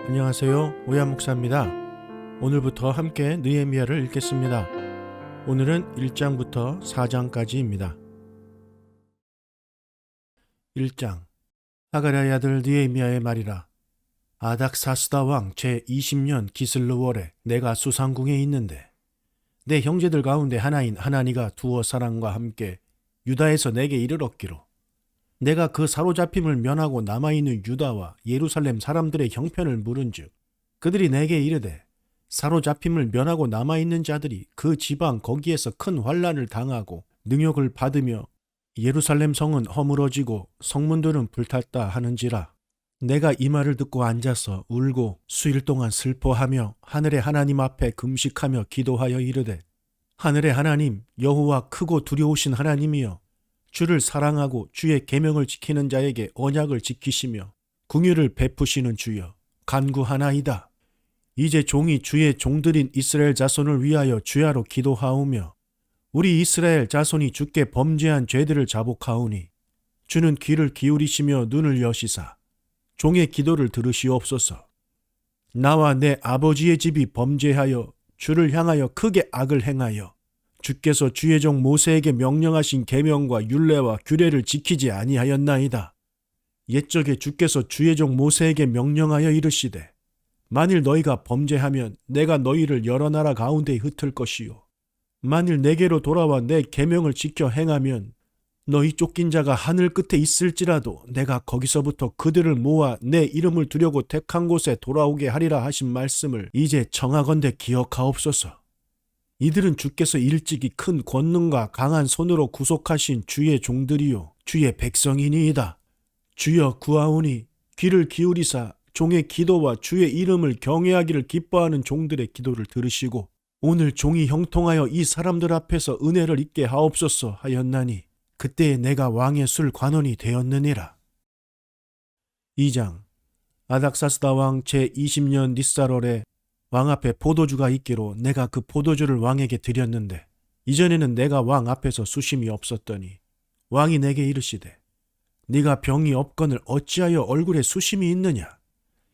안녕하세요. 오야 목사입니다. 오늘부터 함께 느헤미야를 읽겠습니다. 오늘은 1장부터 4장까지입니다. 1장. 하가랴의 아들 느헤미야의 말이라. 아닥사스다 왕 제20년 기슬르월에 내가 수상궁에 있는데 내 형제들 가운데 하나인 하나니가 두어 사람과 함께 유다에서 내게 이르렀기로 내가 그 사로잡힘을 면하고 남아있는 유다와 예루살렘 사람들의 형편을 물은즉 그들이 내게 이르되 사로잡힘을 면하고 남아있는 자들이 그 지방 거기에서 큰 환난을 당하고 능욕을 받으며 예루살렘 성은 허물어지고 성문들은 불탔다 하는지라. 내가 이 말을 듣고 앉아서 울고 수일 동안 슬퍼하며 하늘의 하나님 앞에 금식하며 기도하여 이르되 하늘의 하나님 여호와 크고 두려우신 하나님이여 주를 사랑하고 주의 계명을 지키는 자에게 언약을 지키시며 긍휼을 베푸시는 주여 간구하나이다. 이제 종이 주의 종들인 이스라엘 자손을 위하여 주야로 기도하오며 우리 이스라엘 자손이 주께 범죄한 죄들을 자복하오니 주는 귀를 기울이시며 눈을 여시사 종의 기도를 들으시옵소서. 나와 내 아버지의 집이 범죄하여 주를 향하여 크게 악을 행하여 주께서 주의 종 모세에게 명령하신 계명과 율례와 규례를 지키지 아니하였나이다. 옛적에 주께서 주의 종 모세에게 명령하여 이르시되 만일 너희가 범죄하면 내가 너희를 여러 나라 가운데 흩을 것이요 만일 내게로 돌아와 내 계명을 지켜 행하면 너희 쫓긴 자가 하늘 끝에 있을지라도 내가 거기서부터 그들을 모아 내 이름을 두려고 택한 곳에 돌아오게 하리라 하신 말씀을 이제 청하건대 기억하옵소서. 이들은 주께서 일찍이 큰 권능과 강한 손으로 구속하신 주의 종들이요 주의 백성이니이다. 주여 구하오니 귀를 기울이사 종의 기도와 주의 이름을 경외하기를 기뻐하는 종들의 기도를 들으시고 오늘 종이 형통하여 이 사람들 앞에서 은혜를 입게 하옵소서 하였나니 그때에 내가 왕의 술 관원이 되었느니라. 2장. 아닥사스다 왕 제20년 니살월에 왕 앞에 포도주가 있기로 내가 그 포도주를 왕에게 드렸는데 이전에는 내가 왕 앞에서 수심이 없었더니 왕이 내게 이르시되 네가 병이 없거늘 어찌하여 얼굴에 수심이 있느냐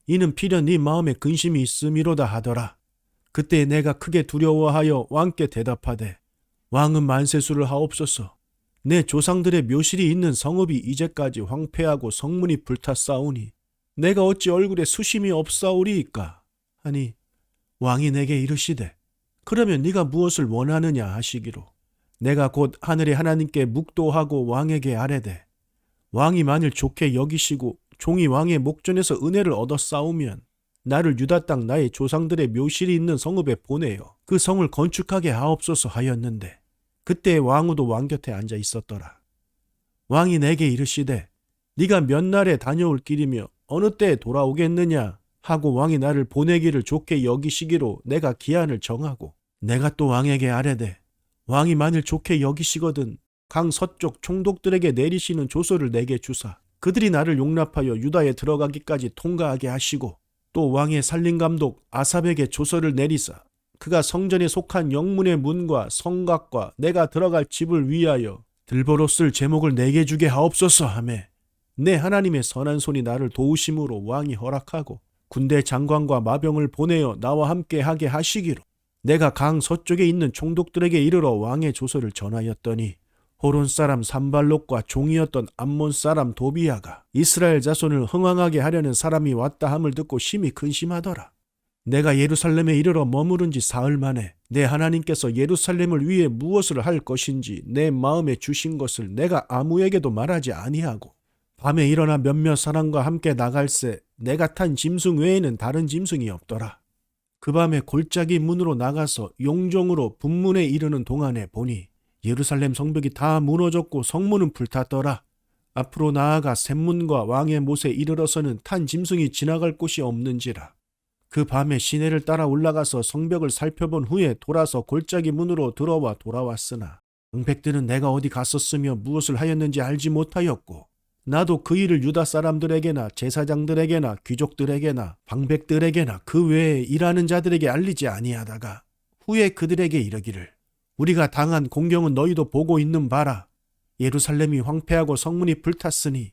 이는 필연 네 마음에 근심이 있음이로다 하더라. 그때 내가 크게 두려워하여 왕께 대답하되 왕은 만세수를 하옵소서. 내 조상들의 묘실이 있는 성읍이 이제까지 황폐하고 성문이 불탔사오니 내가 어찌 얼굴에 수심이 없사오리이까 하니 왕이 내게 이르시되 그러면 네가 무엇을 원하느냐 하시기로 내가 곧 하늘의 하나님께 묵도하고 왕에게 아뢰되 왕이 만일 좋게 여기시고 종이 왕의 목전에서 은혜를 얻어 싸우면 나를 유다 땅 나의 조상들의 묘실이 있는 성읍에 보내어 그 성을 건축하게 하옵소서 하였는데 그때 왕후도 왕 곁에 앉아 있었더라. 왕이 내게 이르시되 네가 몇 날에 다녀올 길이며 어느 때에 돌아오겠느냐 하고 왕이 나를 보내기를 좋게 여기시기로 내가 기한을 정하고 내가 또 왕에게 아뢰되 왕이 만일 좋게 여기시거든 강 서쪽 총독들에게 내리시는 조서를 내게 주사 그들이 나를 용납하여 유다에 들어가기까지 통과하게 하시고 또 왕의 살림감독 아삽에게 조서를 내리사 그가 성전에 속한 영문의 문과 성곽과 내가 들어갈 집을 위하여 들보로 쓸 제목을 내게 주게 하옵소서 하매 내 하나님의 선한 손이 나를 도우심으로 왕이 허락하고 군대 장관과 마병을 보내어 나와 함께 하게 하시기로 내가 강 서쪽에 있는 총독들에게 이르러 왕의 조서를 전하였더니 호론 사람 산발록과 종이었던 암몬 사람 도비야가 이스라엘 자손을 흥왕하게 하려는 사람이 왔다 함을 듣고 심히 근심하더라. 내가 예루살렘에 이르러 머무른 지 사흘 만에 내 하나님께서 예루살렘을 위해 무엇을 할 것인지 내 마음에 주신 것을 내가 아무에게도 말하지 아니하고 밤에 일어나 몇몇 사람과 함께 나갈새 내가 탄 짐승 외에는 다른 짐승이 없더라. 그 밤에 골짜기 문으로 나가서 용종으로 분문에 이르는 동안에 보니 예루살렘 성벽이 다 무너졌고 성문은 불탔더라. 앞으로 나아가 샘문과 왕의 못에 이르러서는 탄 짐승이 지나갈 곳이 없는지라. 그 밤에 시내를 따라 올라가서 성벽을 살펴본 후에 돌아서 골짜기 문으로 들어와 돌아왔으나 방백들은 내가 어디 갔었으며 무엇을 하였는지 알지 못하였고 나도 그 일을 유다 사람들에게나 제사장들에게나 귀족들에게나 방백들에게나 그 외에 일하는 자들에게 알리지 아니하다가 후에 그들에게 이르기를 우리가 당한 공경은 너희도 보고 있는 바라. 예루살렘이 황폐하고 성문이 불탔으니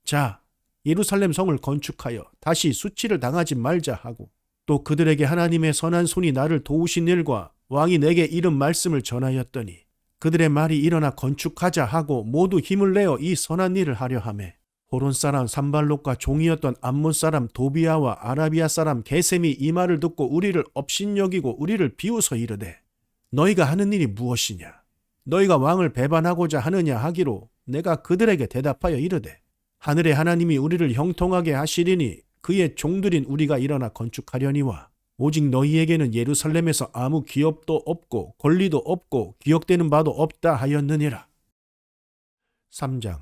자 예루살렘 성을 건축하여 다시 수치를 당하지 말자 하고, 또 그들에게 하나님의 선한 손이 나를 도우신 일과 왕이 내게 이른 말씀을 전하였더니 그들의 말이 일어나 건축하자 하고 모두 힘을 내어 이 선한 일을 하려 하매, 호론 사람 산발롯과 종이었던 암몬 사람 도비아와 아라비아 사람 게셈이 이 말을 듣고 우리를 업신여기고 우리를 비웃어 이르되, 너희가 하는 일이 무엇이냐? 너희가 왕을 배반하고자 하느냐 하기로 내가 그들에게 대답하여 이르되, 하늘의 하나님이 우리를 형통하게 하시리니 그의 종들인 우리가 일어나 건축하려니와 오직 너희에게는 예루살렘에서 아무 기업도 없고 권리도 없고 기억되는 바도 없다 하였느니라. 3장.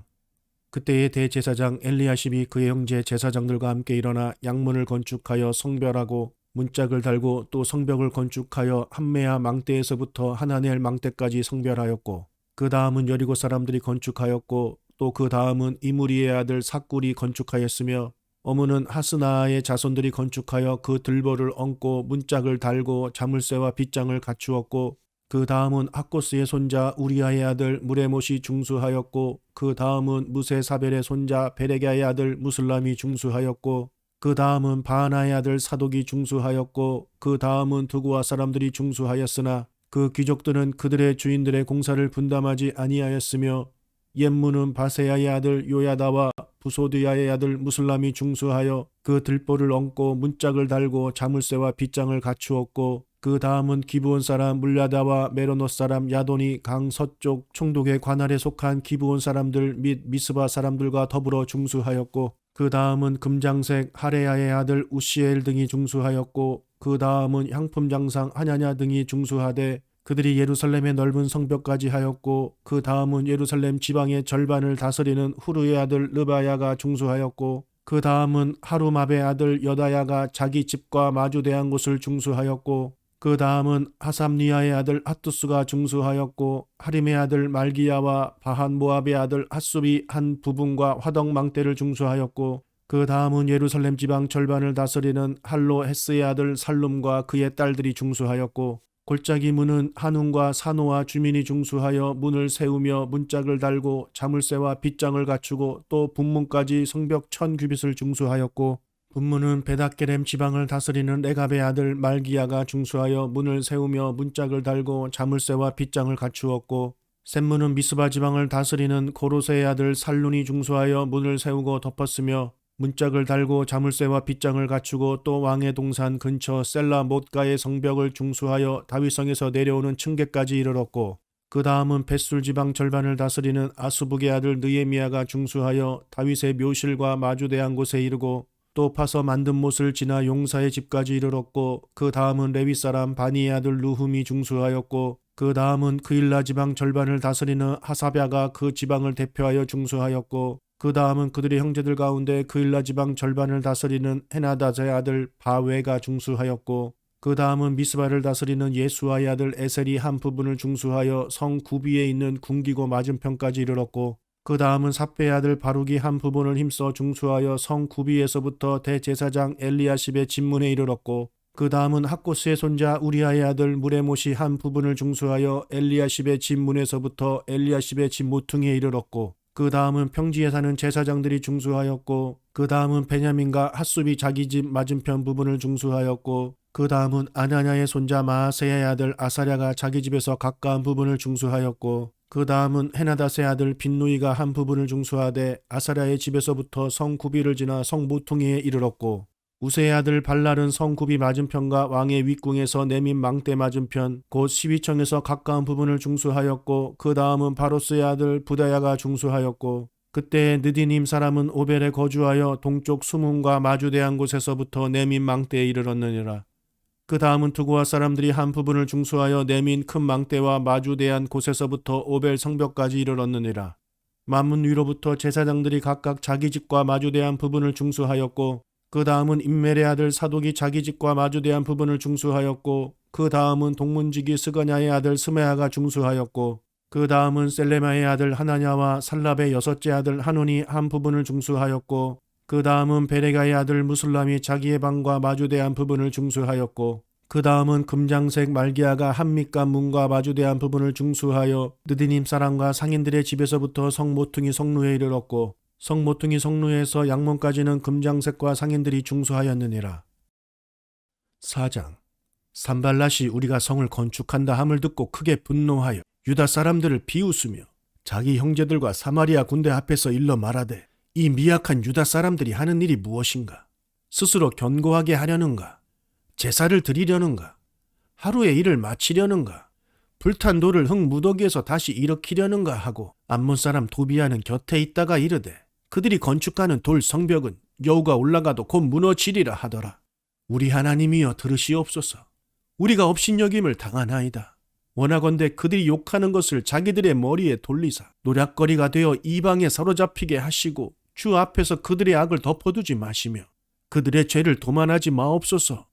그때의 대제사장 엘리야십이 그의 형제 제사장들과 함께 일어나 양문을 건축하여 성별하고 문짝을 달고 또 성벽을 건축하여 함메아 망대에서부터 하나넬 망대까지 성별하였고, 그 다음은 여리고 사람들이 건축하였고, 또 그 다음은 이무리의 아들 삭굴이 건축하였으며, 어무는 하스나의 자손들이 건축하여 그 들보를 얹고 문짝을 달고 자물쇠와 빗장을 갖추었고, 그 다음은 학고스의 손자 우리아의 아들 무레못이 중수하였고, 그 다음은 무세사벨의 손자 베레갸의 아들 무슬람이 중수하였고, 그 다음은 바하나의 아들 사독이 중수하였고, 그 다음은 두구와 사람들이 중수하였으나 그 귀족들은 그들의 주인들의 공사를 분담하지 아니하였으며, 옌무는 바세야의 아들 요야다와 부소드야의 아들 무슬람이 중수하여 그 들보를 얹고 문짝을 달고 자물쇠와 빗장을 갖추었고, 그 다음은 기브온 사람 물야다와 메로노 사람 야돈이 강 서쪽 총독의 관할에 속한 기브온 사람들 및 미스바 사람들과 더불어 중수하였고, 그 다음은 금장색 하레야의 아들 우시엘 등이 중수하였고, 그 다음은 향품 장상 하냐냐 등이 중수하되 그들이 예루살렘의 넓은 성벽까지 하였고, 그 다음은 예루살렘 지방의 절반을 다스리는 후르의 아들 르바야가 중수하였고, 그 다음은 하루마베의 아들 여다야가 자기 집과 마주대한 곳을 중수하였고, 그 다음은 하삼니아의 아들 핫투스가 중수하였고, 하림의 아들 말기야와 바한 모압의 아들 핫숲이 한 부분과 화덕망대를 중수하였고, 그 다음은 예루살렘 지방 절반을 다스리는 할로 헤스의 아들 살룸과 그의 딸들이 중수하였고, 골짜기 문은 한움과 사노와 주민이 중수하여 문을 세우며 문짝을 달고 자물쇠와 빗장을 갖추고, 또 분문까지 성벽 1000규빗을 중수하였고, 분문은 베닷게렘 지방을 다스리는 레갑의 아들 말기야가 중수하여 문을 세우며 문짝을 달고 자물쇠와 빗장을 갖추었고, 셈문은 미스바 지방을 다스리는 고로세의 아들 살룬이 중수하여 문을 세우고 덮었으며, 문짝을 달고 자물쇠와 빗장을 갖추고, 또 왕의 동산 근처 셀라 못가의 성벽을 중수하여 다윗성에서 내려오는 층계까지 이르렀고, 그 다음은 벳술 지방 절반을 다스리는 아수북의 아들 느헤미야가 중수하여 다윗의 묘실과 마주대한 곳에 이르고, 또 파서 만든 못을 지나 용사의 집까지 이르렀고, 그 다음은 레위 사람 바니의 아들 루훔이 중수하였고, 그 다음은 그일라 지방 절반을 다스리는 하사랴가 그 지방을 대표하여 중수하였고, 그 다음은 그들의 형제들 가운데 그일라 지방 절반을 다스리는 헤나다의 아들 바웨가 중수하였고, 그 다음은 미스바를 다스리는 예수아의 아들 에셀이 한 부분을 중수하여 성 구비에 있는 궁기고 맞은편까지 이르렀고, 그 다음은 삽베의 아들 바룩이 한 부분을 힘써 중수하여 성 구비에서부터 대제사장 엘리야십의 집문에 이르렀고, 그 다음은 학고스의 손자 우리아의 아들 무레못이 한 부분을 중수하여 엘리야십의 집문에서부터 엘리야십의 집 모퉁이에 이르렀고, 그 다음은 평지에 사는 제사장들이 중수하였고, 그 다음은 베냐민과 핫숲이 자기 집 맞은편 부분을 중수하였고, 그 다음은 아나냐의 손자 마아세야의 아들 아사랴가 자기 집에서 가까운 부분을 중수하였고, 그 다음은 헤나닷의 아들 빈누이가 한 부분을 중수하되 아사랴의 집에서부터 성 구비를 지나 성 모퉁이에 이르렀고, 우세의 아들 발랄은 성 구비 맞은편과 왕의 윗궁에서 내민 망대 맞은편 곧 시위청에서 가까운 부분을 중수하였고, 그 다음은 바로스의 아들 부다야가 중수하였고, 그때 느디님 사람은 오벨에 거주하여 동쪽 수문과 마주대한 곳에서부터 내민 망대에 이르렀느니라. 그 다음은 두고와 사람들이 한 부분을 중수하여 내민 큰 망대와 마주대한 곳에서부터 오벨 성벽까지 이르렀느니라. 만문 위로부터 제사장들이 각각 자기 집과 마주대한 부분을 중수하였고, 그 다음은 임멜의 아들 사독이 자기 집과 마주대한 부분을 중수하였고, 그 다음은 동문지기 스거냐의 아들 스메아가 중수하였고, 그 다음은 셀레마의 아들 하나냐와 살랍의 여섯째 아들 하논이 한 부분을 중수하였고, 그 다음은 베레가의 아들 무슬람이 자기의 방과 마주대한 부분을 중수하였고, 그 다음은 금장색 말기야가 한밑과 문과 마주대한 부분을 중수하여 느디님 사람과 상인들의 집에서부터 성 모퉁이 성루에 이르렀고, 성모퉁이 성루에서 양문까지는 금장색과 상인들이 중수하였느니라. 4장. 산발랏이 우리가 성을 건축한다 함을 듣고 크게 분노하여 유다 사람들을 비웃으며 자기 형제들과 사마리아 군대 앞에서 일러 말하되 이 미약한 유다 사람들이 하는 일이 무엇인가? 스스로 견고하게 하려는가? 제사를 드리려는가? 하루의 일을 마치려는가? 불탄 돌을 흙 무더기에서 다시 일으키려는가 하고 암몬 사람 도비아는 곁에 있다가 이르되 그들이 건축하는 돌 성벽은 여우가 올라가도 곧 무너지리라 하더라. 우리 하나님이여 들으시옵소서. 우리가 업신여김을 당하나이다. 원하건대 그들이 욕하는 것을 자기들의 머리에 돌리사 노략거리가 되어 이방에 사로잡히게 하시고 주 앞에서 그들의 악을 덮어두지 마시며 그들의 죄를 도만하지 마옵소서.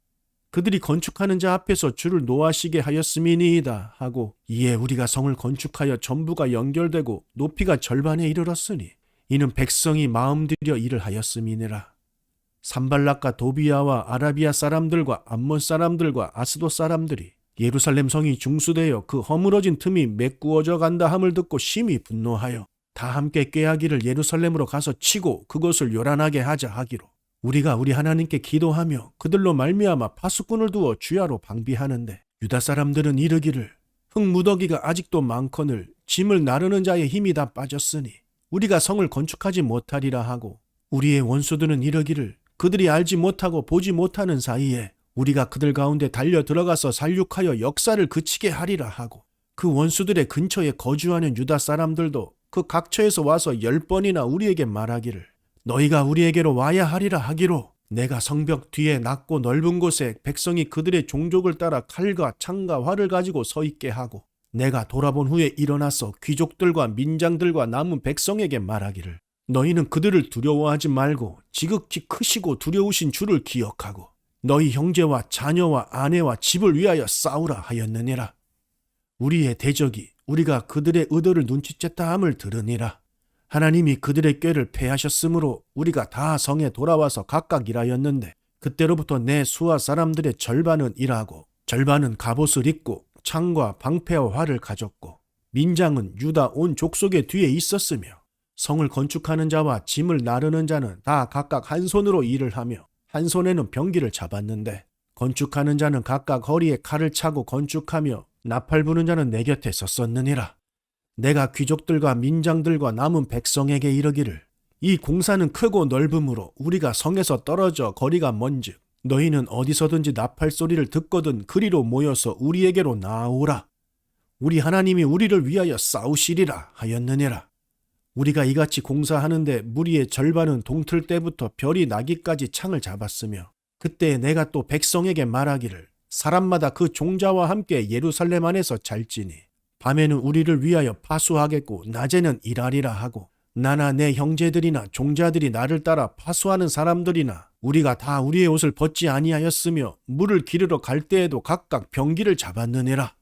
그들이 건축하는 자 앞에서 주를 노하시게 하였음이니이다 하고 이에 우리가 성을 건축하여 전부가 연결되고 높이가 절반에 이르렀으니 이는 백성이 마음들여 일을 하였음이니라. 산발락과 도비아와 아라비아 사람들과 암몬 사람들과 아스돗 사람들이 예루살렘 성이 중수되어 그 허물어진 틈이 메꾸어져 간다 함을 듣고 심히 분노하여 다 함께 꾀하기를 예루살렘으로 가서 치고 그것을 요란하게 하자 하기로 우리가 우리 하나님께 기도하며 그들로 말미암아 파수꾼을 두어 주야로 방비하는데 유다 사람들은 이르기를 흙 무더기가 아직도 많거늘 짐을 나르는 자의 힘이 다 빠졌으니 우리가 성을 건축하지 못하리라 하고 우리의 원수들은 이르기를 그들이 알지 못하고 보지 못하는 사이에 우리가 그들 가운데 달려 들어가서 살육하여 역사를 그치게 하리라 하고 그 원수들의 근처에 거주하는 유다 사람들도 그 각처에서 와서 10번이나 우리에게 말하기를 너희가 우리에게로 와야 하리라 하기로 내가 성벽 뒤에 낮고 넓은 곳에 백성이 그들의 종족을 따라 칼과 창과 활을 가지고 서 있게 하고 내가 돌아본 후에 일어나서 귀족들과 민장들과 남은 백성에게 말하기를 너희는 그들을 두려워하지 말고 지극히 크시고 두려우신 주를 기억하고 너희 형제와 자녀와 아내와 집을 위하여 싸우라 하였느니라. 우리의 대적이 우리가 그들의 의도를 눈치챘다 함을 들으니라. 하나님이 그들의 꾀를 패하셨으므로 우리가 다 성에 돌아와서 각각 일하였는데 그때로부터 내 수하 사람들의 절반은 일하고 절반은 갑옷을 입고 창과 방패와 활을 가졌고 민장은 유다 온 족속의 뒤에 있었으며 성을 건축하는 자와 짐을 나르는 자는 다 각각 한 손으로 일을 하며 한 손에는 병기를 잡았는데 건축하는 자는 각각 허리에 칼을 차고 건축하며 나팔 부는 자는 내 곁에 섰었느니라. 내가 귀족들과 민장들과 남은 백성에게 이르기를 이 공사는 크고 넓음으로 우리가 성에서 떨어져 거리가 먼즉 너희는 어디서든지 나팔 소리를 듣거든 그리로 모여서 우리에게로 나아오라. 우리 하나님이 우리를 위하여 싸우시리라 하였느니라. 우리가 이같이 공사하는데 무리의 절반은 동틀 때부터 별이 나기까지 창을 잡았으며 그때 내가 또 백성에게 말하기를 사람마다 그 종자와 함께 예루살렘 안에서 잘지니 밤에는 우리를 위하여 파수하겠고 낮에는 일하리라 하고 나나 내 형제들이나 종자들이 나를 따라 파수하는 사람들이나 우리가 다 우리의 옷을 벗지 아니하였으며 물을 기르러 갈 때에도 각각 병기를 잡았느니라.